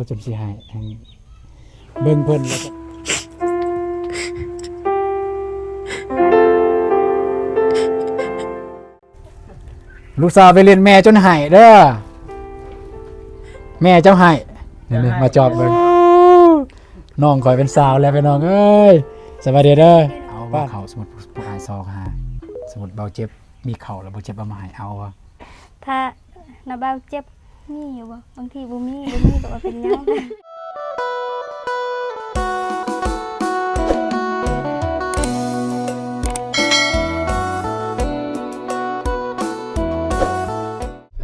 จนสิหายเบิ่งเพิ่นแล้วก็ลูกสาวไปเรียนแม่จนหายเด้อแม่เจ้าหายนี่มาจอบเบิ่งน้องคอยเป็นสาวแล้วไปน้องเอ้ยสวัสดีเด้อเอาบ้านเขาสมุดผู้หายซอกหาสมุดเบาเจ็บมีเข่าแล้วเบาเจ็บเอามาหายเอาวะ ถ้านาบ้าเจ็บมีอยู่บ่บางทีบ่มีก็ว่าเป็นหยัง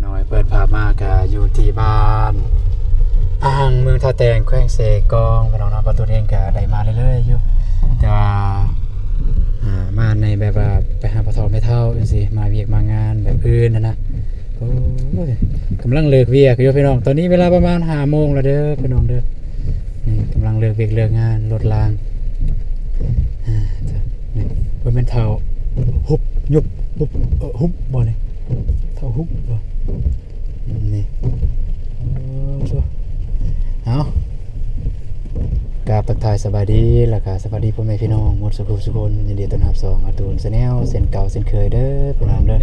น้อยเปิดภาพมากะอยู่ที่บ้านอ่างเมืองท่าแตงแขวงเสกองพี่น้องประตูเองกะได้มาเรื่อยๆอยู่แต่ว่ามาในแบบว่าไปหาปะทอไม่เท่าจังซี่มาเวียกมางานแบบอื่นนะโอ้ยกำลังเลิกเวียกอยู่พี่น้องตอนนี้เวลาประมาณ5 โมงแล้วเด้อพี่น้องเด้อนี่กำลังเลิกเวียกเลิกงานรถรางนี่บ่แม่นเท่าหุบยุบหุบหุบบ่นี่เท่าหุบบ่นี่เอากราบทักทายสบายดีแล้วก็สวัสดีพ่อแม่พี่น้องหมดสุขสุขคนยินดีต้อนรับสู่อาตูนแนลเส้นเก่าเส้นเคยเด้อพี่น้องเด้อ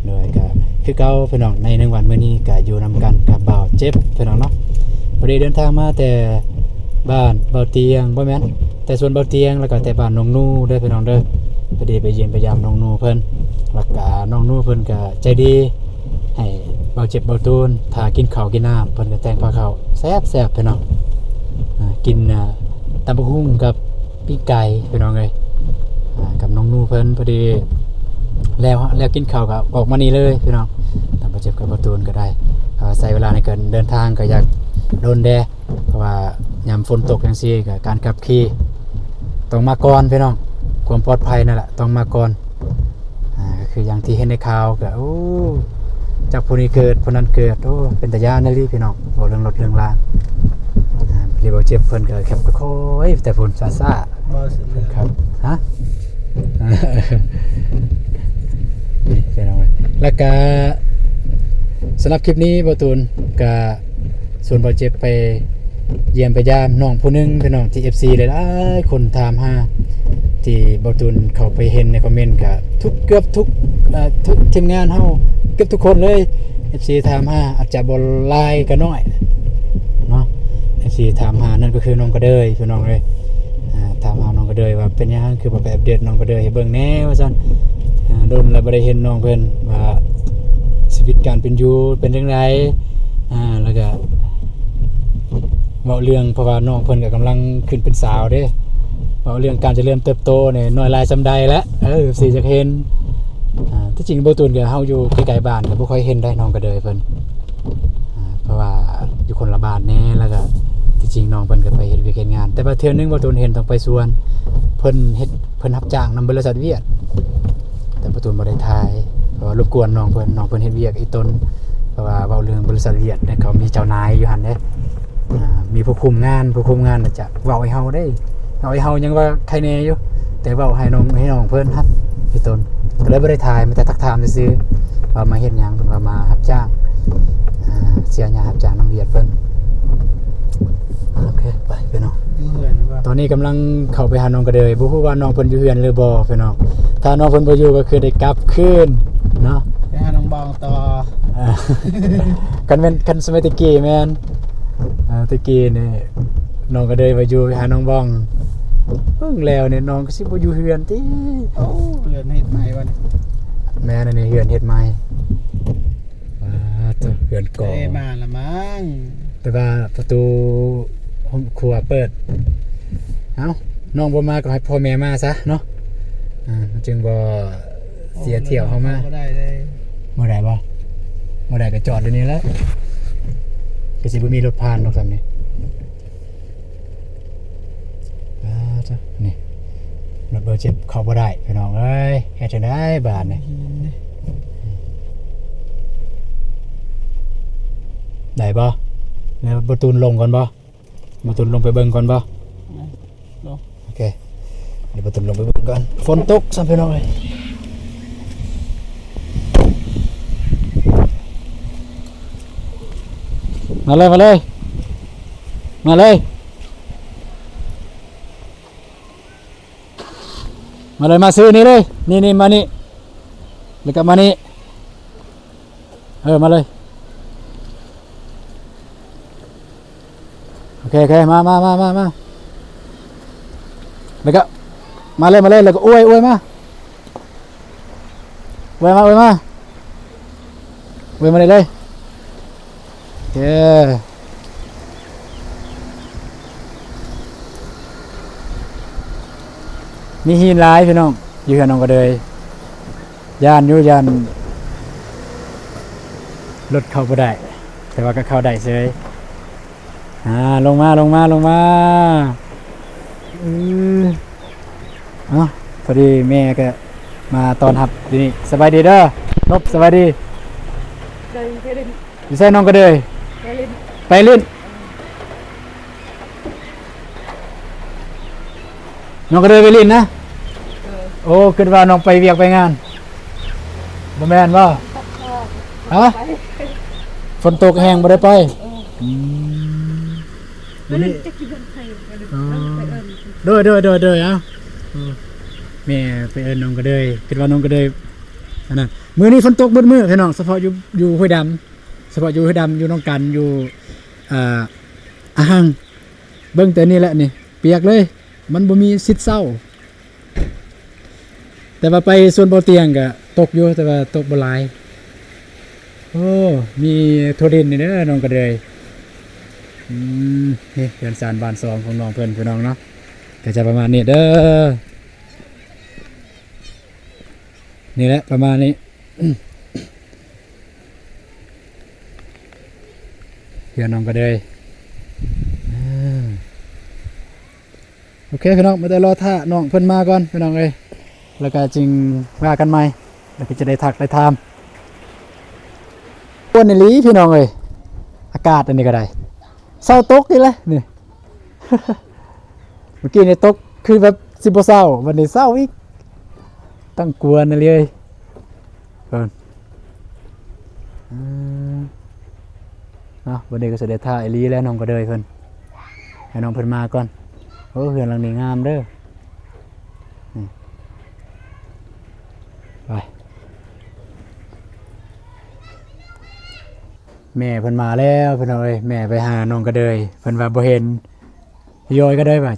โดยก็คือเก่าพี่น้องใน1 วันมื้อนี้ก็อยู่นำกันกับบ่าวเจ็บพี่น้องเนาะพอดีเดินทางมาแต่บ้านเบาเตียงบ่แม่นแต่ส่วนเบาเตียงแล้วก็แต่บ้านน้องนูเด้อพี่น้องเด้อพอดีไปเยี่ยมไปยามน้องนูเพิ่นแล้วก็น้องนูเพิ่นก็ใจดีให้เบาเจ็บเบาตูนถ้ากินข้าวกินน้ำเพิ่นก็แต่งผ้าขาวแซ่บๆพี่น้องกินตำบักหุ่งกับปิ้งไก่พี่น้องเลยกับน้องนูเพิ่นพอดีแล้วกินข้าวก็ออกมานี่เลยพี่น้องตามประเจ็บกับประตูนก็ได้ใส่เวลาในการเดินทางก็อยากโดนแดดเพราะว่ายามฝนตกจังซี่ก็การขับขี่ต้องมาก่อนพี่น้องความปลอดภัยนั่นแหละต้องมาก่อนก็คืออย่างที่เห็นในข่าวก็โอ้จากผู้นี้เกิดผู้นั้นเกิดโอ้เป็นตาญาณนี่พี่น้องบ่เรื่องรถเรื่องลางเรียกว่าเจ็บเพิ่นก็แคบก็ค่อยแต่ฝนซ่าๆบ่สุดเลยครับฮะนี่เป็นเอาไว้แล้วก็สำหรับคลิปนี้บ่ตูนก็ส่วนบ่เจ็บไปเยี่ยมไปยามน้องผู้นึงพี่น้องที่ FC หลายๆคนถามหาที่บ่ตูนเข้าไปเห็นในคอมเมนต์ก็เกือบทุกทีมงานเฮาเกือบทุกคนเลย FC ถามหาอาจจะบ่หลายก็น้อยเนาะFC ถามหานั่นก็คือน้องกระเดยพี่น้องเลยถามหาน้องกระเดยว่าเป็นยังคือบ่ไปอัปเดตน้องกระเดยให้เบิ่งแน่ว่าซั่นโดนแล้วบ่ได้เห็นน้องเพิ่นว่าชีวิตการเป็นอยู่เป็นจังไดแล้วก็เว้าเรื่องเพราะว่าน้องเพิ่นก็กำลังขึ้นเป็นสาวเด้เว้าเรื่องการเจริญเติบโตเนี่ยน้อยหลายซำใดแล้วสิจะเห็นที่จริงบ่ตูนก็เฮาอยู่ใกล้ๆบ้านก็บ่ค่อยเห็นได้น้องกระเดยเพิ่นเพราะว่าอยู่คนละบ้านแน่แล้วก็ที่จริงน้องเพิ่นก็ไปเฮ็ดเวียกเฮ็ดงานแต่ว่าเทื่อนึงบ่ตูนเห็นต้องไปสวนเพิ่นรับจ้างนำบริษัทเวียดแต่บ่ตูนบ่ได้ถ่ายเพราะว่ารบกวนน้องเพิ่นเฮ็ดเวียกอีต้นเพราะว่าเว้าเรื่องบริษัทเวียดเนี่ยเขามีเจ้านายอยู่หั่นเด้มีผู้คุมงานน่ะจะเว้าให้เฮาได้เว้าให้เฮายังว่าใครแน่อยู่แต่เว้าให้น้องเพิ่นฮัดอีต้นก็เลยบ่ได้ถ่ายมีแต่ทักถามซื่อๆว่ามาเฮ็ดหยังเพิ่นว่ามารับจ้างเสียหญ้ารับจ้างนำเวียดเพิ่นโอเคไปพี่น้องตอนนี้กำลังเข้าไปหาน้องกระเดยบ่ฮู้ว่าน้องเพิ่นอยู่เฮือนหรือบ่พี่น้องถ้าน้องเพิ่นบ่อยู่ก็คือได้กลับคืนเนาะไปหาน้องบองต่อกันสมัยตะกี้แม่นตะกี้นี่น้องกระเดยว่าอยู่ไปหาน้องบองเพิ่งแล้วเนี่ยน้องก็สิบ่อยู่เฮือนติโอ้เรือนเฮ็ดใหม่บ่นี่แม่นั่นนี่เฮือนเฮ็ดใหม่เฮือนก่อมาละมั้งแต่ว่าประตูห้องครัวเปิดเอ้าน้องบ่มาก็ให้พ่อแม่มาซะเนาะจึงบ่เสียเที่ยวเฮามาบ่ได้เลยบ่ได้ก็จอดอยู่นี่แหละก็สิบ่มีรถผ่านดอกซั่นนี่จ้ะนี่รถเบอร์7เข้าบ่ได้พี่น้องเอ้ยเฮ็ดจังได๋บาดนี่ได้บ่แล้วบ่ตูนลงก่อนบ่บ่ตูนลงไปเบิ่งก่อนบ่โอเคเดี๋ยวบ่ตูนลงไปเบิ่งก่อนฝนตกซั่นพี่น้องเอ้ยมาเลย มาเลยมาซื้อนี่เลยนี่มานี่แล้วก็มานี่มาเลยโอเคมาแล้วก็มาเลยแล้วก็อวยมาเลยโอเคมีหินหลายพี่น้องอยู่กับน้องก็เลยย่านรถเข้าบ่ได้แต่ว่าก็เข้าได้เฉยลงมาพอดีแม่ก็มาตอนรับทีนี้สบายดีเด้อนบสบายดีอยู่ใส่น้องก็เลยไปลิ้นน้องก็เลยไปลิ้นนะโอ้คิดว่าน้องไปเวียกไปงานบ่แม่นบ่ฮะฝนตกแห้งบ่ได้ไปนี่โดยอ่ะแม่ไปเอิ้นน้องก็เลยคิดว่าน้องก็เลยอันนั้นมื้อนี้ฝนตกเบิดมื้อพี่น้องเฉพาะอยู่ห้วยดำอยู่น้องกันอยู่อาหังเบิ่งแต่นี่แหละนี่เปียกเลยมันบ่มีสิทธิ์เศร้าแต่ว่าไปส่วนบ่อเตียงก็ตกอยู่แต่ว่าตกบ่หลายโอ้มีโทดินนี่เด้อน้องก็เลยนี่เรือนซานบ้าน2ของน้องเพิ่นพี่น้องเนาะก็จะประมาณนี้เด้อนี่แหละประมาณนี้เพื่อนน้องก็เลยโอเคพี่น้องมาแต่รอท่าน้องเพิ่นมาก่อนพี่น้องเอ้ยแล้วก็จึงว่ากันใหม่แล้วก็จะได้ทักได้ถามวนในลีพี่น้องเอ้ยอากาศอันนี้ก็ได้เศร้าตกนี่แหละนี่ เมื่อกี้นี่ตกคือแบบสิบ่เศร้าวันนี้เศร้าอีกตั้งกวนนั่นเลยเพิ่นวันนี้ก็จะได้ท่าไอลีแล้วน้องก็เลยเพิ่นให้น้องเพิ่นมาก่อนโอ้เฮือนหลังนี้งามเด้อไปแม่เพิ่นมาแล้วเพิ่นเอ้ยแม่ไปหาน้องก็เลยเพิ่นว่าบ่เห็นโยยก็ได้บ่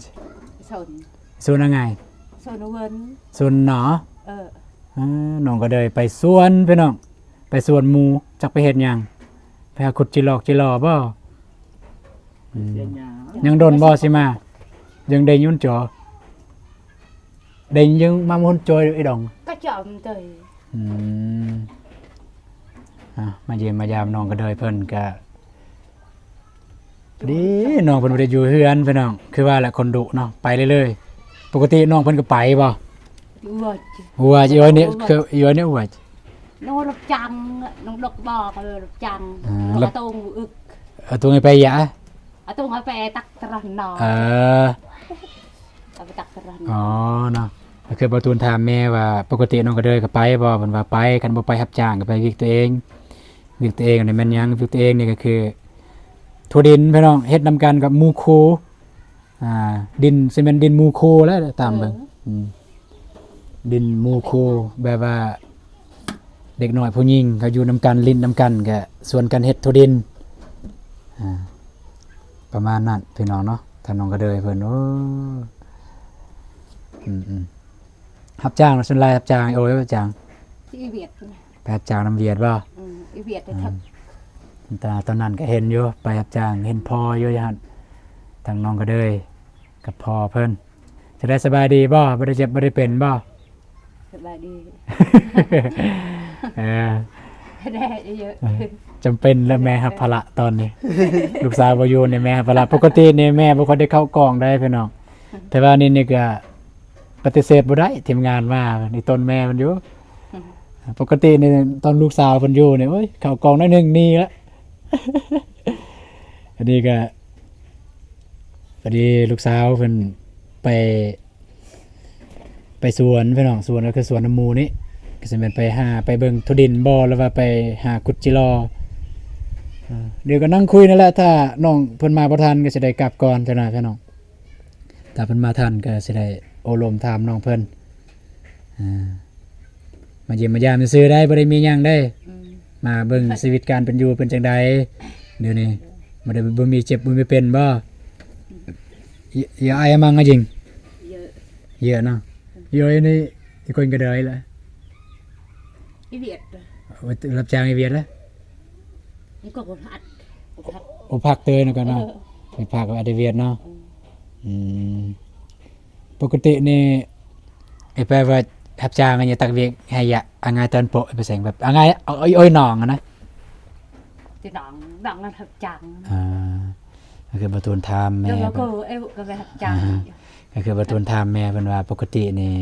ส่วนยังไงส่วนเวินส่วนหนอน้องก็เลยไปสวนพี่น้องไปสวนหมูจักไปเฮ็ดหยังไปหาขุดจิหลอบ่ยังโดนบ่สิมายังได้ยุ่นจ่อได้ยังมามุ่นจอยไอ้ดองก็จอมเตยมาเยี่ยมมายามน้องก็เลยเพิ่นก็ดีน้องเพิ่นบ่ได้อยู่เฮือนพี่น้องคือว่าแหละคนดุเนาะไปเรื่อยๆปกติน้องเพิ่นก็ไปบ่หัวจิอยนี่คืออยนี่หัวน้องรับจังน้องดอกบอกรับจังน้องตรงอึกตัวไงไปยะตรงไปตักตรันนอไปตักตรันอ๋อเนาะคือบ่ตูนถามแม่ว่าปกติน้องก็เดินก็ไปบ่เพิ่นว่าไปคันบ่ไปรับจ้างก็ไปวิกตัวเองนี่แม่นยังวิกตัวเองนี่ก็คือทั่วดินพี่น้องเฮ็ดนำกันกับหมู่คูดินซีเมนต์ดินหมู่คูแล้วตามเบิ่งดินหมู่คูแบบว่าเด็กน้อยผู้หญิงเขาอยู่นำกันลิ้นนำกันก็ส่วนกันเฮ็ดทั่วดินประมาณนั้นพี่น้องเนาะถ้าน้องก็เดินเพิ่นโอ้รับจ้างส่วนรายรับจ้างโอ้ยรับจ้างที่เวียดไปรับจ้างน้ำเวียดบ่เวียดได้ครับแต่ตอนนั้นก็เห็นอยู่ไปรับจ้างเห็นพ่ออยู่หั่นทางน้องก็เดินกับพ่อเพิ่นจะได้สบายดีบ่บ่ได้เจ็บบ่ได้เป็นบ่สบายดีได้เยอะจำเป็นแล้วแม่รับภาระตอนนี้ลูกสาวบ่อยู่นี่แม่รับภาระปกตินี่แม่บ่ค่อยได้เข้ากองได้พี่น้องแต่ว่านี่ก็ปฏิเสธบ่ได้ทีมงานมานี่ต้นแม่มันอยู่ปกตินี่ตอนลูกสาวเพิ่นอยู่นี่โอ้ยเข้ากองได้นึงนี่ละอันนี้ก็พอดีลูกสาวเพิ่นไปสวนพี่น้องสวนก็คือสวนน้ำมูนี่ก็สิเป็นไปหาไปเบิ่งทุดินบ่แล้วว่าไปหากุดจิรอ เดี๋ยวก็นั่งคุยนั่นแหละถ้าน้องเพิ่นมาบ่ทันก็สิได้กลับก่อนจ้ะนะพี่น้องถ้าเพิ่นมาทันก็สิได้โอลมถามน้องเพิ่นมาเยี่ยมมายามซื่อๆได้บ่ได้มีหยังได้ มาเบิ่งชีวิตการเป็นอยู่เป็นจังใดเดี๋ยวนี้บ่ได้บ่มีเจ็บบ่มีเป็นบ่อย่าอายมั่งอะจริง เยอะ เยอะเนาะเยอะนี่อีกคนก็ได้ละ อีเวียด รับจ้างอีเวียดละ มันก็บ่ทัดบ่ทัด โอ้ภาคเตยเนาะกันเนาะไปภาคอดีเวียดเนาะปกตินี่ไอ้แปลว่ารับจ้างอันนี้ตักเวียกให้ยะอ่างายตอนโปะไปแสงแบบอ่างายอ้อยหนองอะนะ จะดังนั่นทับจัง ก็คือประตูนถามแม่ แล้วก็เอ้ก็ไปทับจัง ก็คือประตูนถามแม่เพิ่นว่าปกตินี่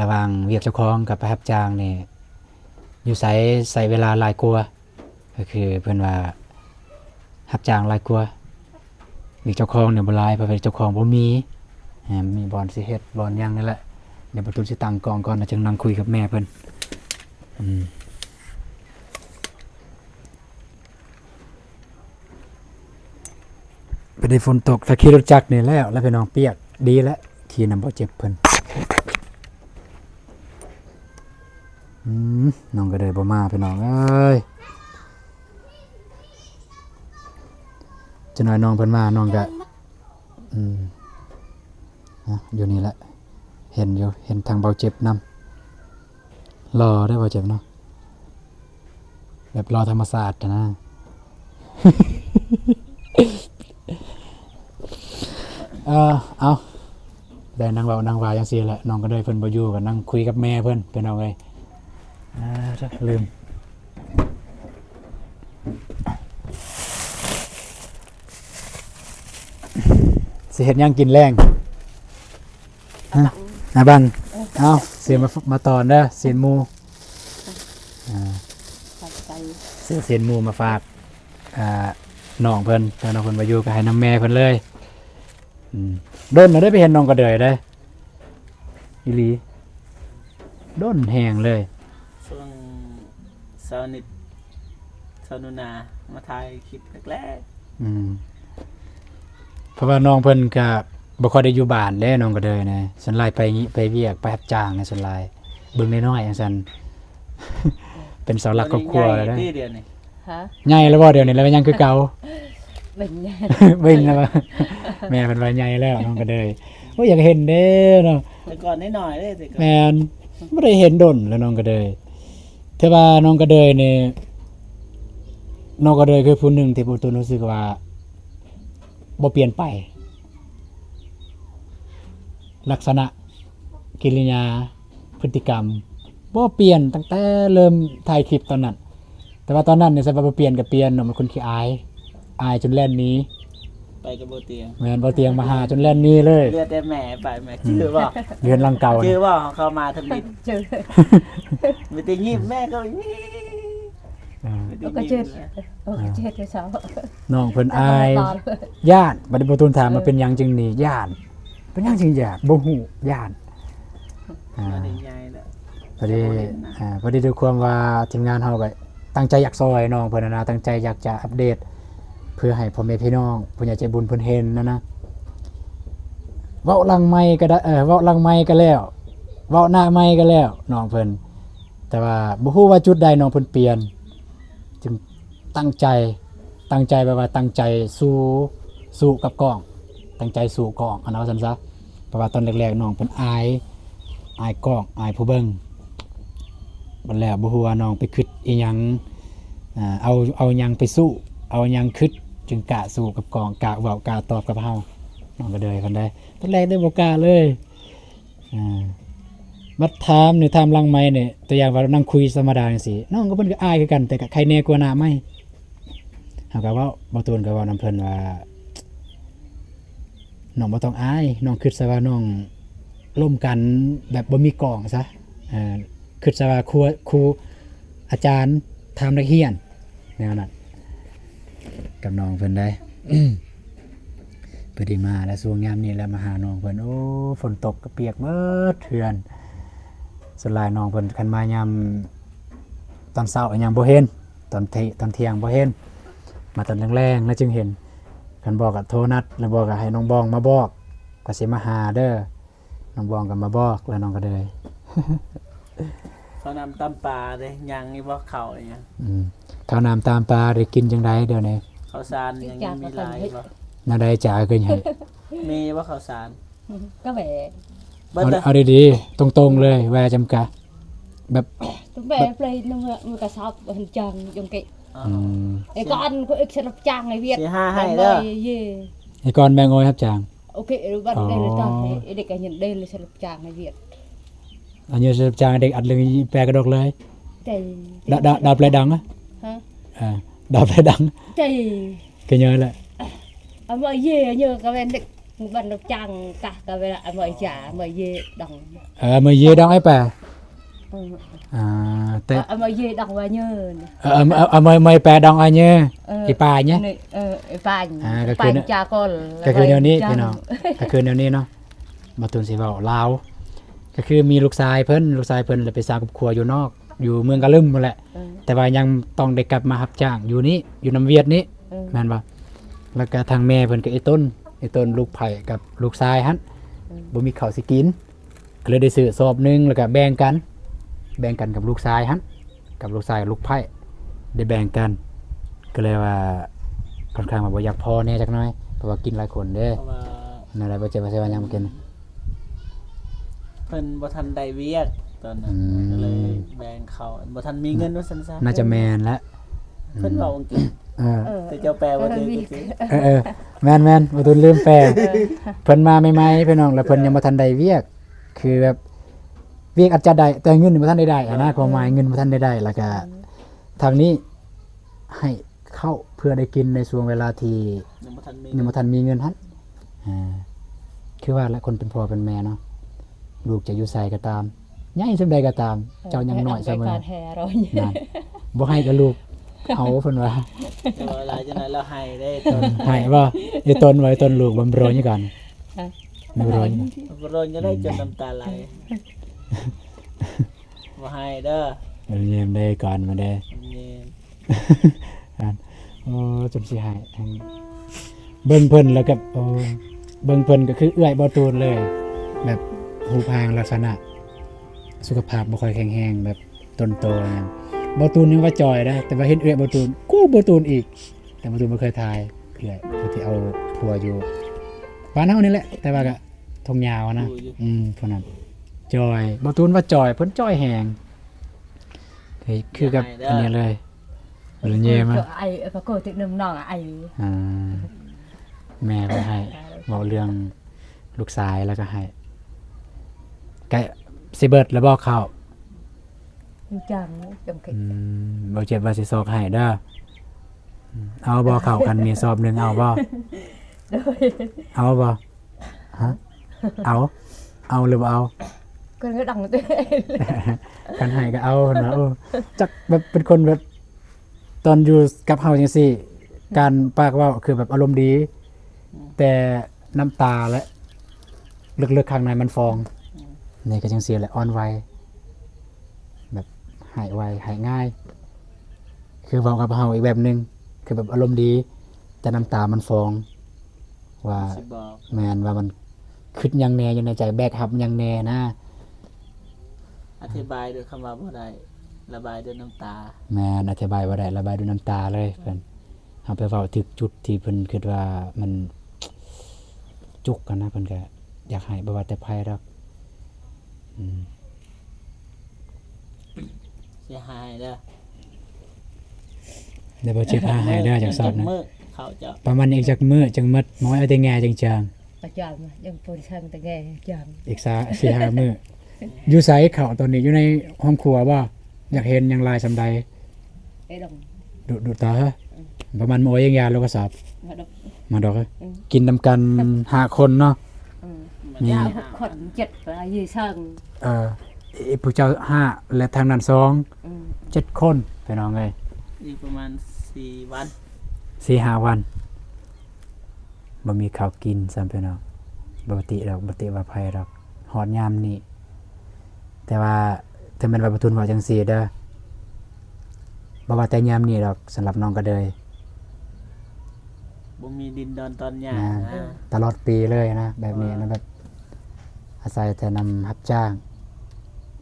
ระหว่างเวียกเจ้าของกับไปรับจ้างนี่อยู่ใส่เวลาหลายกว่าก็คือเพิ่นว่ารับจ้างหลายกว่าเวียกเจ้าของเนี่ยบ่หลายเพราะว่าเจ้าของบ่มีบอลสิเฮ็ดบอลหยังนั่นแหละเดี๋ยวประตูสิตั้งกองก่อนแล้วจึงนั่งคุยกับแม่เพิ่นไปได้ฝนตกถ้าขี่รถจักรนี่แล้วพี่น้องเปียกดีแล้วขี่นำบ่เจ็บเพิ่นน้องก็เลยบ่มาพี่น้องเอ้ยจะน้อยน้องเพิ่นมาน้องก็อยู่นี่แหละเห็นทางเบาเจ็บนำรอได้เบาเจ็บเนาะแบบรอธรรมศาสตร์นะ เอาได้นั่งเว้านั่งวาจังซี่แหละน้องก็ได้เพิ่นบ่อยู่ก็นั่งคุยกับแม่เพิ่นเป็นเอาไงลืมสิเฮ็ดหยังกินแรงบังเอาเสียมาตอนเด้อเสียนหมูเสียนหมูมาฝากน้องเพิ่นถ้าน้องเพิ่นบ่อยู่ก็ให้นำแม่เพิ่นเลยโดนได้ไปเห็นน้องก็เดยได้อีหลีโดนแหงเลย ช่วงเสาร์นิดเสาร์นุนามาถ่ายคลิปแรก เพราะว่าน้องเพิ่นก็บ่ค่อยได้อยู่บ้านเด้น้องก็เดยนะส่วนหลายไปเวียกไปรับจ้างนะส่วนหลายเบิ่งน้อยๆจังซั่น เป็นเสาหลักครอบครัวแล้ว ได้ เด้ เดือนนี่ ฮะ ใหญ่แล้วบ่เดี๋ยวนี้แล้วยังคือเก่า เป็นไง เบิ่งแล้วว่าแม่เพิ่นว่าใหญ่แล้วน้องก็เดยโอ้ยอยากเห็นเด้เนาะ แต่ก่อนนิดหน่อยเลยแต่ก่อน แม่นบ่ได้เห็นดนแล้วน้องก็เดยแต่ว่าน้องก็เดยนี่น้องก็เดยคือผู้หนึงที่ผู้ตูนรู้สึกว่าบ่เปลี่ยนไปลักษณะกิริยาพฤติกรรมบ่เปลี่ยนตั้งแต่เริ่มถ่ายคลิปตอนนั้นแต่ว่าตอนนั้นเนี่ยใส่ว่าบ่เปลี่ยนก็เปลี่ยนเนาะมันคนขี้อายจนแล่นหนี้ ไปกับโบเตียง แม่นบ่เตียงมาหาจนแล่นหนี้เลย เลือดแต่แม่ไปแม่ชื่อว่า เรือนหลังเก่า ชื่อ น่ะ ว่าเขามาทำบิด เจอ มีแต่ยิ้มแม่ก็ยิ้ม ก็เจอที่เช้า น้องเพิ่นอายญาติบัดนี้บ่ตูนถามมาเป็นหยังจึงหนีญาติเป็นหยังจึงญาติบ่ฮู้ญาติ มาได้ใหญ่แล้ว พอดีด้วยความว่าทีมงานเฮาก็ตั้งใจอยากซอยน้องเพิ่นนะตั้งใจอยากจะอัปเดตเพื่อให้พ่อแม่พี่น้องผู้ใหญ่ใจบุญเพิ่นเห็นนะเว้าหลังไมค์ก็ได้เว้าหลังไมค์ก็แล้วเว้าหน้าไมค์ก็แล้วน้องเพิ่นแต่ว่าบ่ฮู้ว่าจุดใดน้องเพิ่นเปลี่ยนจึงตั้งใจแบบว่าตั้งใจสู้กับกล้อง ตั้งใจสู้กล้องอันนั้นว่าซั่นซะเพราะว่าตอนแรกๆน้องเพิ่นอายกล้องอายผู้เบิ่งบัดแล้วบ่ฮู้ว่าน้องไปคิดอีหยังเอาหยังไปสู้เอาหยังคิดจึงกล้าสู้กับกล้องกล้าเว้ากล้าตอบกับเฮาน้องก็เลยคนใดตอนแรกได้บ่กล้าเลยบัดถามนี่ถามหลังไมค์นี่ตัวอย่างว่านั่งคุยธรรมดาจังซี่น้องก็เพิ่นก็อายคือกันแต่ก็ใครแน่กว่าหน้าไมค์เฮาก็เว้าบ่ตูนก็เว้านำเพิ่นว่าน้องบ่ต้องอายน้องคิดซะว่าน้องร่วมกันแบบบ่มีกล่องซะคิดซะว่าครูอาจารย์ทำนักเรียนแนวนั้นกับน้องเพิ่นได้ พอดีมาแล้วช่วงยามนี้แล้วมาหาน้องเพิ่นโอ้ฝนตกก็เปียกเบิดเทือนสลายน้องเพิ่นคันมายามตอนเช้ายังบ่เห็น ตอนเที่ยงบ่เห็นมาตอนแรงๆแล้วจึงเห็นคันบอกกับโทรนัดแล้วบอกกับให้น้องบองมาบอกก็สิมาหาเด้อน้องบองก็มาบอกแล้วน้องก็เลย เขานำตำปลาเลยยังนี่บ่เข้าอะไรเงี้ย ข้าวน้ำตามปลาได้กินจังไดเดี๋ยวนี้ ข้าวสารยังมีหลายบ่ น่าได้จ่าเกินให้ มีบ่ข้าวสาร ก็แหว เบิดเลย เอาดีๆตรงๆเลยแวจำกะแบบ ตุ้มแหวไปนึงมือกระสอบหันจังยงกิ อืม ไอ้ก้อนก็เอ็กซ์รับจ้างไอ้เวียด สิหาให้เด้อ เย่ ไอ้กอนแบงโอยครับจาง โอเคบัดได้เลยจ้าไอ้เด็กก็เห็นได้เลยสรับจ้างไอ้เวียด อันนี้จะจางเด็กอัดเลยแปลกระดกเลย ใจ ดาบแปลดังอ่ะ ฮะ ดาบแปลดัง ใจ ก็เยอะแหละ à mọi dê nhờ các bạn được bạn được chàng cả các bạn à mọi trả mọi dê đồng มือเยดังไอ้แปลแต่ à mọi dê đồng và nhờ มือแปลดังไอ้เนี่ยไอ้ปลาเนี่ย phanh cái phanh kia cha con ก็คือแนวนี้พี่น้องก็คือแนวนี้เนาะมาตุนสิเว้าลาวก็คือมีลูกชายเพิ่นเลยไปสร้างครอบครัวอยู่นอกอยู่เมืองกะลึมนั่นแหละแต่ว่ายังต้องได้กลับมารับจ้างอยู่นี่อยู่น้ำเวียดนี้แม่นบ่แล้วก็ทางแม่เพิ่นก็ไอ้ต้นลูกไผ่กับลูกชายหั่นบ่มีข้าวสิกินก็เลยได้ซื้อสอบหนึงแล้วก็แบ่งกันกับลูกชายหั่นกับลูกชายกับลูกไผ่ได้แบ่งกันก็เลยว่าค่อนข้างว่าบ่อยากพอแน่จักหน่อยเพราะว่ากินหลายคนเด้อ เพราะว่า นั่นแหละบ่เจ็บบ่ใช่ว่ายังบ่กิน เพิ่นบ่ทันได้เวียกตอนนั้นก็เลยแบ่งเขาบ่ทันมีเงินว่าซั่นซะ น่าจะแม่นละ เพิ่นเว้าอังกฤษ เออ แต่เจ้าแปลว่าคือจริง แม่นบ่ตุนลืมแปลเพิ่นมาใหม่ๆพี่น้องแล้วเพิ่นยังบ่ทันได้เวียกคือแบบเวียกอาจจะได้แต่เงินบ่ทันได้นะความหมายเงินบ่ทันได้แล้วก็ทางนี้ให้เข้าเพื่อได้กินในช่วงเวลาที่ ยังบ่ทันมี ยังบ่ทันมีเงินหั่นคือว่าและคนเป็นพ่อเป็นแม่เนาะลูกจะอยู่ไสก็ตามใหญ่ซำใดก็ตามเจ้ายังน้อยเสมอ การแห่เรา นั่นบ่ให้กับลูกเอาเพิ่นว่า แต่ว่าหลายจังได๋เราให้ได้ต ต้ อน นให้บ่ไอ้ต้นไว้ต้นลูกบำโรยนี่ก่อนบำโรยนี่ บ่รนจะได้จนน้ำตาไหลบ่ให้เด้อ เยี่ยมได้ก่อนมาได้ นี่ โอ้จนสิหายเบิ่งเพิ่นแล้วกับโอ้เบิ่งเพิ่นก็คือเอื้อยบ่ตูนเลย แบบหูพางลักษณะ สุขภาพบ่ค่อยแข็งแรงแบบต้นโตอหยังบ่ตูนยังว่าจอยนะแต่ว่าเห็นเอื้อยบ่ตูนกูบ่ตูนอีก แต่บ่ตูนบ่เคยทายเอื้อยผู้ที่เอาผัวอยู่บ้านเฮานี่แหละ แต่ว่าก็ทงยาวนะพวกนั้นจอยบ่ตูนว่าจอยเพิ่นจอยแฮงคือกับอันนี้เลยเบิ่งเย่มา ไอ้พระโกตินำน้องไอ้ แม่ก็ให้บอกเรื่องลูกชายแล้วก็ให้แกสิเบิดแล้วบอกเขา จังจำกิ บอกเจ็บว่าสิซอกให้เด้อเอาบ่เข้ากันมีสอบหนึงเอาบ่เอาบ่ฮะเอาหรือบ่เอา ก็เลยดังตัว กันให้ก็เอานะจักแบบเป็นคนแบบตอนอยู่กับเฮาจังซี่การปากเว้าคือแบบอารมณ์ดี แต่น้ำตาและลึกๆข้างในมันฟองนี่ก็จังซี่แหละอ่อนไหวแบบหายไวหายง่าย คือเว้ากับเฮาอีกแบบหนึงคือแบบอารมณ์ดี แต่น้ำตามันฟอง ว่า สิบอก แม่นว่ามันคิดหยังแน่อยู่ในใจแบกรับหยังแน่นะ อธิบายด้วยคำว่าบ่ได้ระบายด้วยน้ำตา แม่นอธิบายบ่ได้ระบายด้วยน้ำตาเลยเพิ่นเฮาไปเว้าถึกจุดที่เพิ่นคิดว่ามันจุกกันนะเพิ่นก็อยากให้บ่ว่าแต่ไผดอก เสียหายเด้อ เดี๋ยวบ่เจ็บหาหายเด้อจังซอดนะ มื้อเขาจะ ประมาณอีกจักมื้อจังหมดน้อยเอาแต่แง่จัง ประจำยังปนช่างแต่แกจัง ๆอีก4-5 มื้ออยู่ไสเขาตอนนี้อยู่ในห้องครัวบ่อยากเห็นหยังลายสำใด ไอ้ดง ดูตาฮะประมาณมื้อยังยาโลกระสอบ มาดก มาดอกเอ้ยกินนำกัน5คนเนาะ ยาหกคนเจ็ดไปยืช่าง ไอ้ผู้เจ้า5และทางนั้น2 7คนพี่น้องเอ้ย อีกประมาณ4 วัน 4-5 วันบ่มีข้าวกินซ้ำพี่น้องบ่ติดอกบ่ติว่าไผดอกฮอดยามนี้ แต่ว่าถ้าแม่นว่าประทุนว่าจังซี่เด้อ บ่ว่าแต่ยามนี้ดอกสำหรับน้องก็เลย บ่มีดินดอนตอนหญ้า นะ นะ ตลอดปีเลยนะแบบนี้นะแบบอาศัยแต่นำรับจ้าง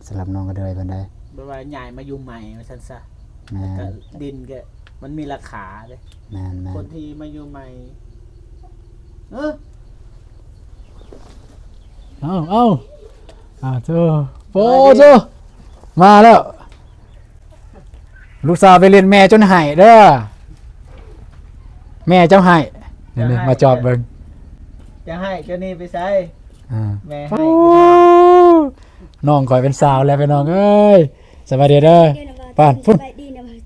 สำหรับน้องก็เลยเพิ่นได้ บ่ว่าใหญ่มาอยู่ใหม่ว่าซั่นซะ แม่ ก็ น ดินก็มันมีราคาเด้ แม่นแม่ คน น ที่มาอยู่ใหม่เออ เอาเจ้าโปเจ้ามาแล้ว ลูกสาวไปเรียนแม่จนหายเด้อแม่เจ้าหายนี่ๆมาจอบเบิ่ง จะให้เจ้านี่ไปใช้ อ่า แม่ โอ้ ให้ น้องคอยเป็นสาวแล้วไปน้องเอ้ยสวัสดีเด้อป่านพุ่น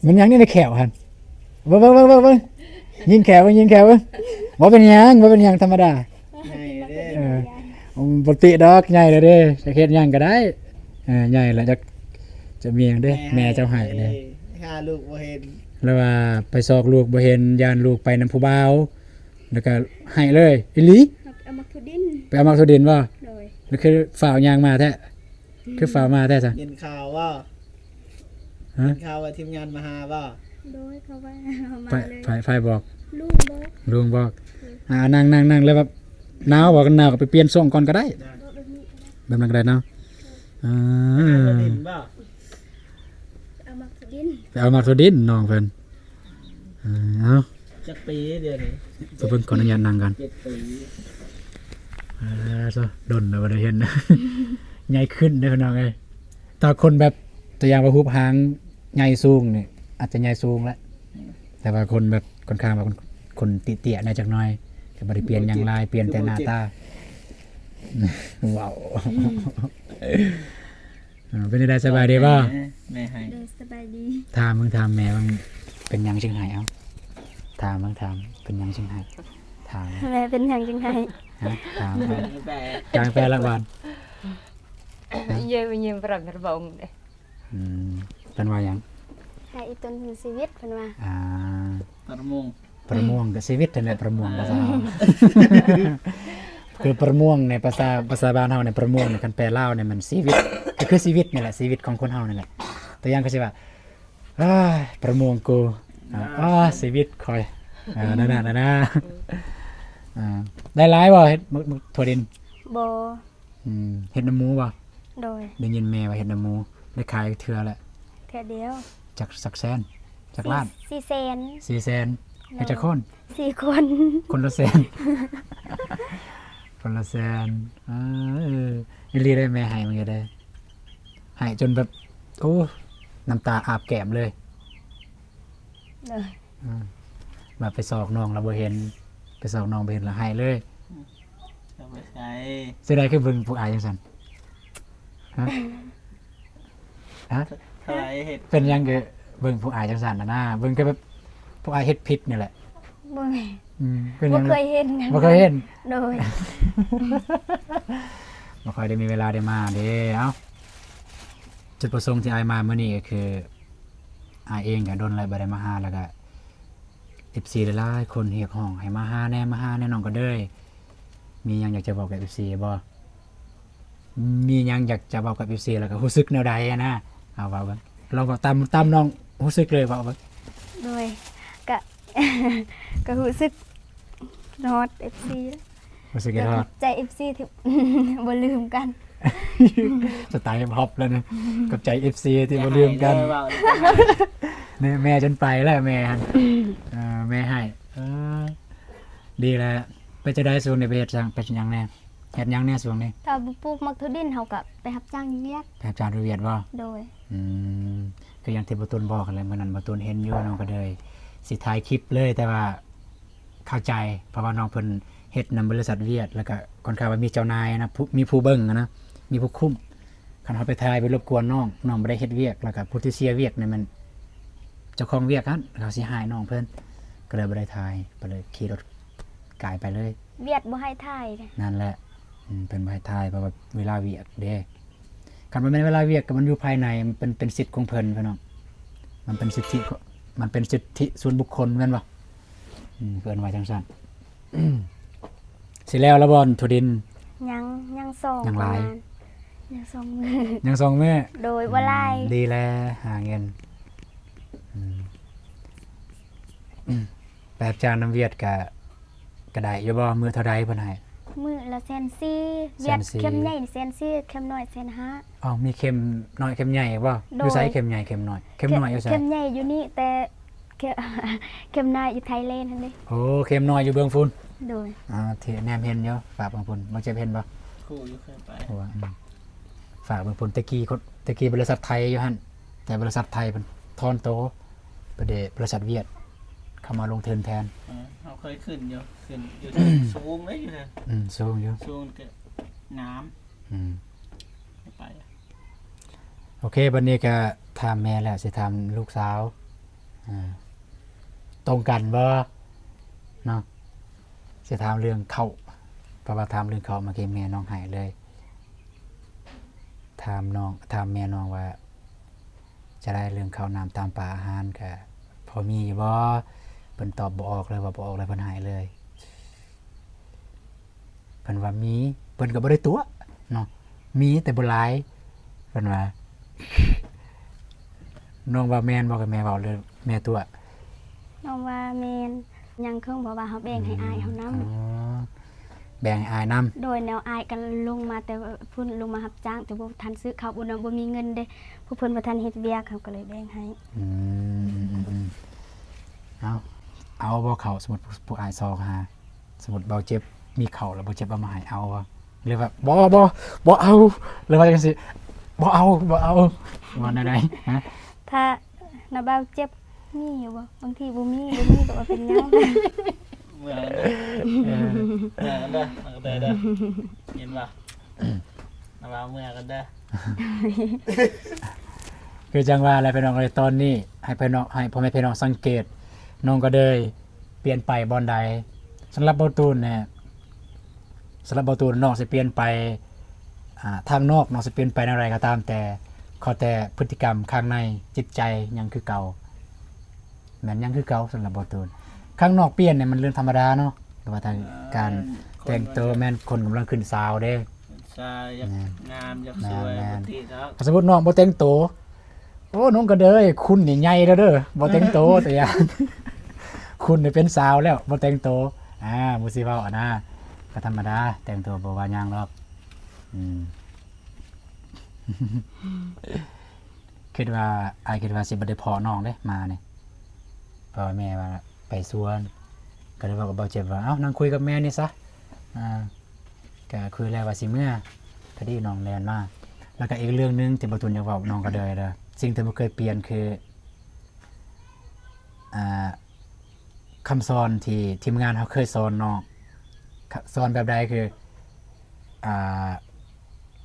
มันยังนี่ในแขวหั่นเบิ่งยิงแขวเบิ่งยิงแขวเบิ่งบ่เป็นหยังธรรมดา ให้เด้ เออปกติดอกใหญ่เลยเด้จะเฮ็ดหยังก็ได้ใหญ่แล้วจะมีหยังเด้แม่เจ้าให้เด้ หาลูกบ่เห็น แล้วว่าไปซอกลูกบ่เห็นยานลูกไปนำผู้บ่าวแล้วก็ให้เลยอีหลี เอามาคือดิน ไปเอามาทุดินบ่ โดย แล้วคือฝ่าวยางมาแท้คือฝ่าวมาแท้ซะ ยินข่าวว่า ฮะ ยินข่าวว่าทีมงานมาหาว่า โดยเขาว่าเอามา ไฟ เลย ไฟบอก ลูกบอก ลุงบอกนั่งแล้วแบบหนาวบอกกันหนาวก็ไปเปลี่ยนส่งก่อนก็ได้ บอกแบบนี้ แบบนั้นก็ได้เนาะอ่า ดินบ่ เอามาคือดิน ไปเอามาทุดินน้องเพิ่นเอา จักปีเดือนนี้ ตัวเพิ่นขออนุญาตนั่งกัน 7 ปี ซะดนแล้วบ่ได้เห็นนะ ใหญ่ขึ้นเด้อพี่น้องเอ้ยถ้าคนแบบตัวอย่างว่าฮูบหางใหญ่สูงนี่อาจจะใหญ่สูงแล้วแต่ว่าคนแบบค่อนข้างแบบคนติเตี้ยๆหน่อยจักหน่อยก็บ่ได้เปลี่ยนหยังหลายเปลี่ยนแต่หน้าตาว้าวเป็นได้สบายดีบ่ แม่ให้ โดยสบายดี ถามมึงถามแม่มึงเป็นหยังจึงหายเอาถามมึงถามเป็นหยังจึงหายถาม แม่เป็นอย่างจังไง ฮะถาม แปล กลางแปลละวัน Ye punya perang terbang deh. เป็นว่าหยัง ให้อีต้นมีชีวิตเพิ่นว่า ประมง ประม่วงกับชีวิตนั่นแหละประม่วงภาษา คือประม่วงในภาษาบ้านเฮาในยประม่วงในคันแปลลาวเนี่ยมันชีวิตก็คือชีวิตนี่แหละชีวิตของคนเฮานั่นแหละตัวอย่างก็สิว่าอ้ายประม่วงกูชีวิตคอยนั่นน่ะได้หลายบ่เฮ็ดมึกถั่วดิน บ่ เฮ็ดน้ำหมูบ่ โดย ได้ยินแม่ว่าเฮ็ดน้ำหมูได้ขายเทื่อละ แค่เดียว จักสักแสนจักล้าน 4แสน 4แสนเฮ็ดจักคน 4 คน คนละแสน คนละแสนอีหลีได้แม่ให้มันก็ได้ให้จนแบบโอ้น้ำตาอาบแก้มเลย โดย แบบไปสอกน้องแล้วบ่เห็นไปสอกน้องบ่เห็นแล้วให้เลย เอาไปใช้ เสียดายคือเบิ่งพวกอายจังซั่นฮะฮะ เท่าไหรเห็ด เป็นหยังก็เบิ่งพวกอายจังซั่นนะเบิ่งก็แบบพวกอายเฮ็ดผิดนี่แหละ บ่แม่ เป็นห บ่ ยัง เคยเห็นกัน บ่เคยเห็น โดย บ่ค่อยได้มีเวลาได้มาเด้เอ้าจุดประสงค์ที่อายมามื้อนี้ก็คืออายเองก็โดนอะไรบ่ได้มาหาแล้วก็ FC หลายๆคนเรียกร้องให้มาหาแน่น้องก็เด้ยมีหยังอยากจะบอกกับ FC บ่มีหยังอยากจะบอกกับ FC แล้วก็รู้สึกแนวใดอะนะเอาเว้าเบิ่งเราก็ตามน้องรู้สึกเลยเว้าเบิ่ง โดยก็ ก็รู้สึกนอด FC รู้สึกยังไง ใจ FC ที่ บ่ลืมกัน สไตล์ฮิปฮอปแล้วนะกับใจ FC ที่บ่ลืมกัน อย่าให้เด้อเว้า นี่แม่จนไปแล้วแม่ฮันแม่ให้ดีแล้วไปจะได้สูงในประเทศจังไปยังแน่เฮ็ดหยังแน่สูงนี่ ถ้าบ่ปลูกมักทุดินเฮาก็ไปรับจ้างเวียก แบบจานเวียดบ่ โดย ก็อย่างที่บ่ตูนบอกกันเลยมื้อนั้นบ่ตูนเห็นอยู่น้องก็เลยสิถ่ายคลิปเลยแต่ว่าเข้าใจเพราะว่าน้องเพิ่นเฮ็ดนำบริษัทเวียดแล้วก็ค่อนข้างว่ามีเจ้านายนะมีผู้เบิ่งนะมีผู้คุมคันเฮาไปถ่ายไปรบกวนน้องบ่ได้เฮ็ดเวียกแล้วก็ผู้ที่เสียเวียกนี่มันเจ้าของเวียกนั้นเขาสิหายน้องเพิ่นก็เลยบ่ได้ถ่ายก็เลยขี่รถกายไปเลย เวียดบ่ให้ถ่ายเด้ นั่นแหละเป็นใบถ่ายเพราะว่าเวลาเวียกเด้คันมันเป็นเวลาเวียกก็มันอยู่ภายในมันเป็นสิทธิ์ของเพิ่นพี่น้องมันเป็นสิทธิส่วนบุคคลแม่นบ่เพิ่นว่าจังซั่น สิแล้วบอนทุดิน ยังส่ง ยังหลาย ประมณยังส่งมือ ยังส่งแม่ โดยบ่หลาย ดีแล้วหาเงิน แบบจางน้ำเวียดก็ได้อยู่บ่มือเท่าใดเพิ่นให้ มือละแสนสี่เวียด แสนสี่ เข็มใหญ่นี่แสนสี่เข็มน้อยแสนห้า อ้าวมีเข็มน้อยเข็มใหญ่บ่อ โดย ยู่ไสเข็มใหญ่เข็มน้อยเข็มน้อยอยู่ไส เข็มใหญ่อยู่นี่แต่เข็ม เข็มน้อยอยู่ไทยแลนด์นั่นเด้ โอ้เข็มน้อยอยู่เบื้องฝุ่น โดย ที่แนมเห็นอยู่ฝากเบื้องฝุ่นบ่เจ็บเห็นบ่ คู่อยู่เคยไป โอ้ฝากเบื้องฝุ่นตะกี้บริษัทไทยอยู่หั่นแต่บริษัทไทยเพิ่นทอนโตประเดบริษัทเวียดเข้ามาลงทุนแทน เราเคยขึ้นอยู่ที่สูงเลยอยู่เลย สูงอยู่ สูงก็น้ อืม ำไป โอเคบัดนี้ก็ถามแม่แล้วสิถามลูกสาวตรงกันบ่เนาะสิถามเรื่องเขาเพราะว่าถามเรื่องเขาเมื่อกี้แม่น้องหายเลยถามแม่น้องว่า จะได้เรื่องข้าวน้ำตามป่าอาหารก็พอมีอยู่บ่เพิ่นตอบบ่ออกเลยว่าบ่ออกเลยเพิ่นหายเลยเพิ่นว่ามีเพิ่นก็บ่ได้ตัวเนาะมีแต่บ่หลายเพิ่นว่า น้องว่าแม่นบ่กับแม่เว้าเลยแม่ตัว น้องว่าแม่นยังคงบอกว่าเฮาแบ่งให้อายเฮานํ อ๋อแบ่งให้อายนํ โดยแนวอายกันลงมาแต่ว่าพุ่นลงมารับจ้างแต่บ่ทันซื้อข้าวบ่นำบ่มีเงินเด้ผู้เพิ่นบ่ทันเฮ็ดเวียกเขาก็เลยแบ่งให้ เอาบ่เข้าสมมุติผู้อายซอกหาสมมุติเบาเจ็บมีเข้าแล้วบ่เจ็บเอามาให้เอาบ่หรือว่าบ่เอาหรือว่าจังซี่บ่เอาว่าแนวใดฮะ ถ้านาบ่าวเจ็บมีอยู่บ่บางทีบ่มีก็ว่าเป็นหยัง เมื่อกันเด้อเมื่อกันเด้อเห็นป่ะน้ำเมื่อกันเด้อ คือจังว่าอะไรพี่น้องเลยตอนนี้ให้พี่น้องให้พ่อแม่พี่น้องสังเกตน้องก็เลยเปลี่ยนไปบอนใดสำหรับเบาตูนเนี่ยสำหรับเบาตูนน้องสิเปลี่ยนไปทางนอกน้องสิเปลี่ยนไปในอะไรก็ตามแต่ขอแต่พฤติกรรมข้างในจิตใจยังคือเก่าแม่นยังคือเก่าสำหรับเบาตูนข้างนอกเปลี่ยนเนี่ยมันเรื่องธรรมดาเนาะแต่ว่าทางการแต่งตัวแม่นคนกำลังขึ้นสาวเด้ ใช่อยากงามอยากสวยบางทีแล้ว สมมุติน้องบ่แต่งตัวโอ้น้องก็เด้ยคุณนี่ใหญ่แล้วเด้อบ่แต่งตัวแต่อย่าง คุณนี่เป็นสาวแล้วบ่แต่งตัวบ่สิเว้านะก็ธรรมดาแต่งตัวบ่ว่าหยังหรอกคิดว่าคิดว่าสิบ่ได้พอน้องเด้มานี่เพราะว่าแม่ว่าไปสวนก็เลยบอกกับเบาเจ็บว่าเอ้านั่งคุยกับแม่นี่ซะก็คุยแล้วว่าสิเมื่อพอดีน้องแลนมาแล้วก็อีกเรื่องนึงที่บ่ตุนอยากเว้าน้องก็เด้อสิ่งที่บ่เคยเปลี่ยนคือคำสอนที่ทีมงานเขาเคยสอนน้องสอนแบบใดคือ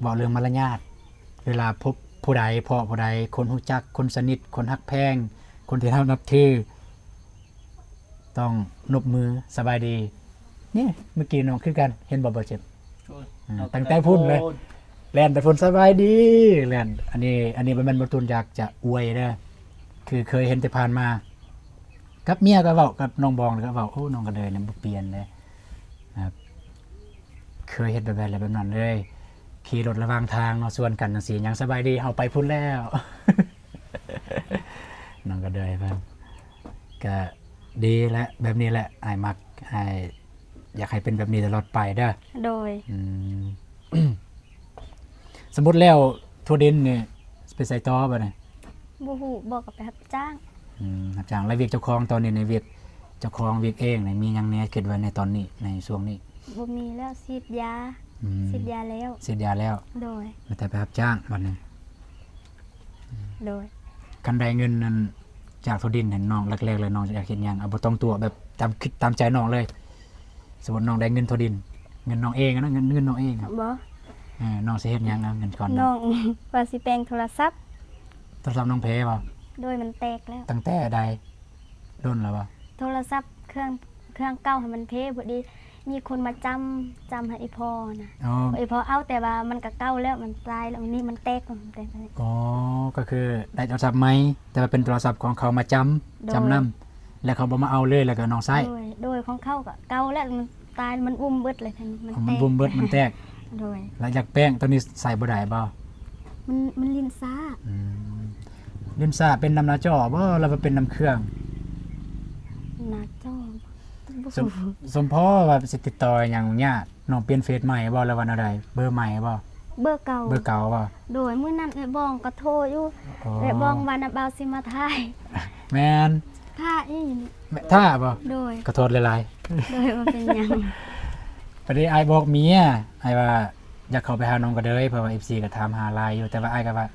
บอกเรื่องมารยาทเวลาพบผู้ใดพอผู้ใดคนรู้จักคนสนิทคนฮักแพงคนที่เรานับถือต้องนบมือสบายดีนี่เมื่อกี้น้องคือกันเห็นบ่เจ็บตั้งแต่พุ่นเลยแล่นแต่พุ่นสบายดีแล่นอันนี้มันบ่ตุนอยากจะอวยเด้อคือเคยเห็นแต่ผ่านมากับเมียก็เว้ากับน้องบองก็เว้าโอ้น้องก็เลยเนี่ยบ่เปลี่ยนเลยนะครับเคยเฮ็ดแบบนั้นเลยขี่รถระหว่างทางเนาะส่วนกันจังซี่ยังสบายดีเฮาไปพุ่นแล้ว น้องก็เลยเพิ่นก็ดีและแบบนี้แหละอ้ายมักอ้ายอยากให้เป็นแบบนี้ตลอดไปเด้อ โดย สมมุติแล้วทั่วดินนี่ไปใส่ต่อบ่เนี่ย บ่ฮู้บอกกับไปรับจ้าง รับจ้างแล้วเวียกเจ้าของตอนนี้ในเวียกเจ้าของเวียกเองนี่มีหยังแหน่คิดไว้ในตอนนี้ในช่วงนี้ บ่มีแล้วฉีดยาฉีดยาแล้ว เสร็จยาแล้ว โดย แต่ไปรับจ้างวันนี้ โดย คันได้เงินนั้นจากทั่วดินเห็นน้องแรกๆเลยน้องจะอยากเฮ็ดหยังเอาบ่ต้องตัวแบบคิดตามใจน้องเลยสมมุติน้องได้เงินทั่วดินเงินน้องเองนะเงินน้องเองครับ บ่ น้องสิเฮ็ดหยังเอาเงินก่อน น้อง ว่าสิแปลงโทรศัพท์ โทรศัพท์น้องเพบ่ โดยมันแตกแล้ว ตั้งแต่ใดโดนแล้วบ่ โทรศัพท์เครื่องเก่าให้มันเพพอดีมีคนมาจำให้อีพ่อนะ อ๋อ อีพ่อเอาแต่ว่ามันก็เก่าแล้วมันตายแล้วอันนี้มันแตกมันแตกไป อ๋อก็คือได้โทรศัพท์ใหม่แต่ว่าเป็นโทรศัพท์ของเขามาจำนำแล้วเขาบ่มาเอาเลยแล้วก็น้องใช้ โดยของเขาก็เก่าแล้วมันตายมันอุ้มเบิดเลยทันมัน มั แต น ก บุมเบิดมันแตก โดย แล้วอยากแป้งตอนนี้ใส่บ่ได้บ่ มันลิ้นซ่า ลินซ่าเป็นน้ำหน้าจอบ่แล้วว่าเป็นน้ำเครื่อง หน้าจอ สมสมพ่อว่าสิติดต่อหยังญาติน้องเปลี่ยนเฟซใหม่บ่แล้ววันอะไรเบอร์ใหม่บ่ เบอร์เก่า เบอร์เก่าบ่ โดยมื้อนั้นไอ้บองก็โทรอยู่ อ๋อ ไอ้บองว่าน่ะบ่าวสิมาถ่าย แม่น ถ่ายอีหลี ท่าบ่ โดย ขอโทษหลาย โดยว่าเป็นหยัง ๆประเดี๋ยวอ้ายบอกเมียอ้ายว่าอยากเข้าไปหาน้องก็เด้อเพราะว่า FC ก็ถามหาไลน์อยู่แต่ว่าอ้ายก็ว่า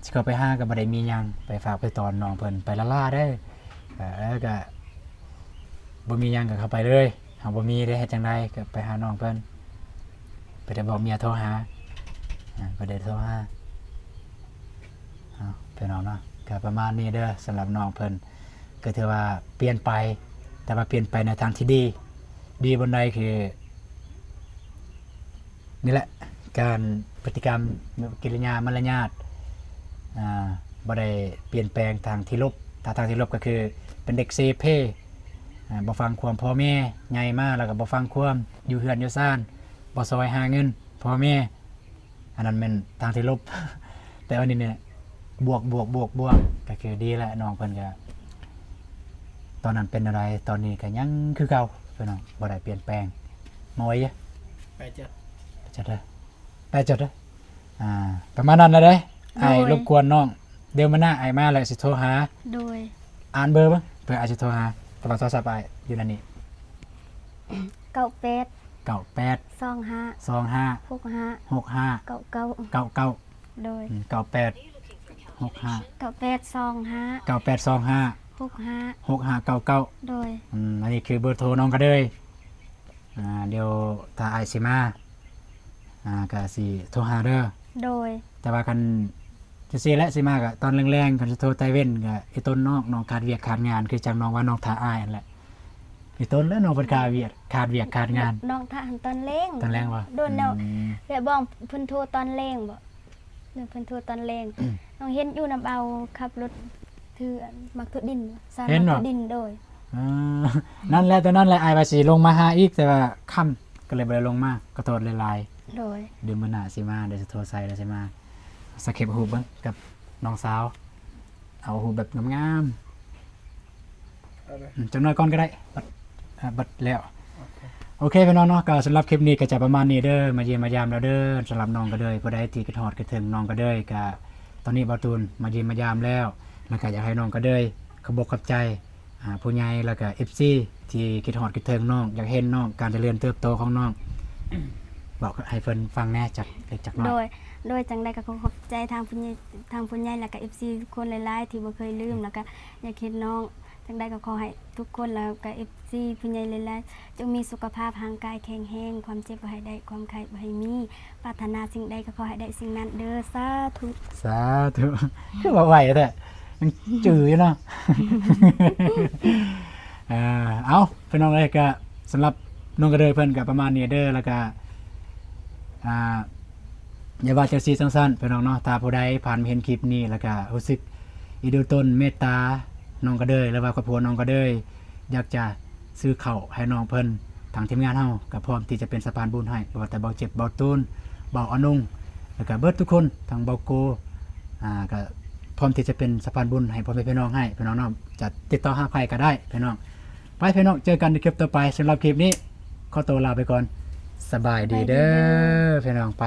สิเข้าไปหาก็บ่ได้มีหยังไปฝากไปตอนน้องเพิ่นไปละล่าเด้อแล้วก็บ่มีหยังก็เข้าไปเลยหากบ่มีได้เฮ็ดจังไดก็ไปหาน้องเพิ่นไปได้บอกเมียโทรหาไปได้โทรหาพี่น้องเนาะก็ประมาณนี้เด้อสำหรับน้องเพิ่นก็ถือว่าเปลี่ยนไปแต่ว่าเปลี่ยนไปในทางที่ดีดีบนใดคือนี่แหละการพฤติกรรมกิริยามารยาทบ่ได้เปลี่ยนแปลงทางที่ลบถ้าทางที่ลบก็คือเป็นเด็กเซเพบ่ฟังความพ่อแม่ใหญ่มากแล้วก็บ่ฟังความอยู่เฮือนอยู่ซ่านบ่ซอยหาเงินพ่อแม่อันนั้นเป็นทางที่ลบ แต่อันนี้เนี่ยบวกก็คือดีแหละน้องเพิ่นก็ตอนนั้นเป็นอะไรตอนนี้ก็ยังคือเก่าพี่น้องบ่ได้เปลี่ยนแปลงมาไว้เยอะ ไปเจอ จัดเลยไปจัดเลยประมาณนั้นเลยเด้ไอ้รบกวนน้องเดี๋ยวมาหน้าไอ้มาแล้วสิโทรหา โดย อ่านเบอร์บ้างเพื่ออาจจะโทรหาตลอดโทรศัพท์ไปอยู่นั่นนี่ 98 98 25 25 65 65 99 99 โดย 98 65 9825 9825 65 6599 โดย อันนี้คือเบอร์โทรน้องก็เลยเดี๋ยวถ้าไอซิมาก็สิโทรหาเด้อ โดย แต่ว่ากันจะซีและซิมาก็ตอนแรงๆกันจะโทรไต้เว้นก็ไอ้ต้นน้องขาดเวียกขาดงานคือจังน้องว่าน้องท่าอ้ายนั่นแหละไอ้ต้นแล้วน้องเป็นขาดเวียกขาดงาน น้องทหารตอนเล้ง ตอนแรงวะ โดนแล้วแต่บ้องเพิ่นโทรตอนเล้งบ่เพิ่นโทรตอนเล้งน้องเห็นอยู่นำเอาขับรถถือมักตุดินสารมักตุดินโดย นั่นแหละตอนนั้นแหละไอ้ายว่าสิลงมาหาอีกแต่ว่าค่ำก็เลยบ่ได้ลงมาก็โทษหลาย โดย ๆเดือนมื้อหน้าสิมาเดี๋ยวจะโทรใส่แล้วสิมาสเก็ปรูปเบิ่งกับน้องสาวเอารูปแบบงามๆจังน้อยก่อนก็ได้บัดแล้ว โอเคพี่น้องเนาะก็สำหรับคลิปนี้ก็จะประมาณนี้เด้อมาเยี่ยมมายามแล้วเด้อสำหรับน้องก็เด้อผู้ใดที่คิดฮอดคิดถึงน้องก็เด้อก็ตอนนี้บ่าวตูนมาเยี่ยมมายามแล้วก็อยากให้น้องก็เด้อขอบอกขอบใจผู้ใหญ่แล้วก็ FC ที่คิดฮอดคิดถึงน้องอยากเห็นน้องการเจริญเติบโตของน้อง บอกให้เพิ่นฟังแหน่จากเล็กจากน้อย โดยจังใดก็ขอขอบใจทางผู้ใหญ่แล้วก็ FC ทุกคนหลายๆที่บ่เคยลืมแล้วก็อยากเห็นน้องจังใดก็ขอให้ทุกคนแล้วก็ FC ผู้ใหญ่หลายๆจงมีสุขภาพร่างกายแข็งแรงความเจ็บบ่ให้ได้ความไข้บ่ให้มีปรารถนาสิ่งใดก็ขอให้ได้สิ่งนั้นเด้อสาธุ สาธุคือว่าไหวแท้ยังจืดอยู่เนาะ เอาพี่น้องเลยก็สำหรับน้องกระเดยเพิ่นก็ประมาณนี้เด้อแล้วก็อย่าว่าจะซีสั้นๆพี่น้องเนาะถ้าผู้ใดผ่านมาเห็นคลิปนี้แล้วก็รู้สึกอีดูต้นเมตตาน้องกระเดยแล้วว่าครอบครัวน้องกระเดยอยากจะซื้อข้าวให้น้องเพิ่นทางทีมงานเฮาก็พร้อมที่จะเป็นสะพานบุญให้บ่ว่าแต่เบาเจ็บเบาตูนเบาอนุ่งแล้วก็เบิดทุกคนทางเบาโกก็พร้อมที่จะเป็นสะพานบุญให้พ่อแม่พี่น้องให้พี่น้องเนาะจะติดต่อหาใครก็ได้พี่น้องไปพี่น้องเจอกันในคลิปต่อไปสำหรับคลิปนี้ขอตัวลาไปก่อนสบายดีเด้อพี่น้องไป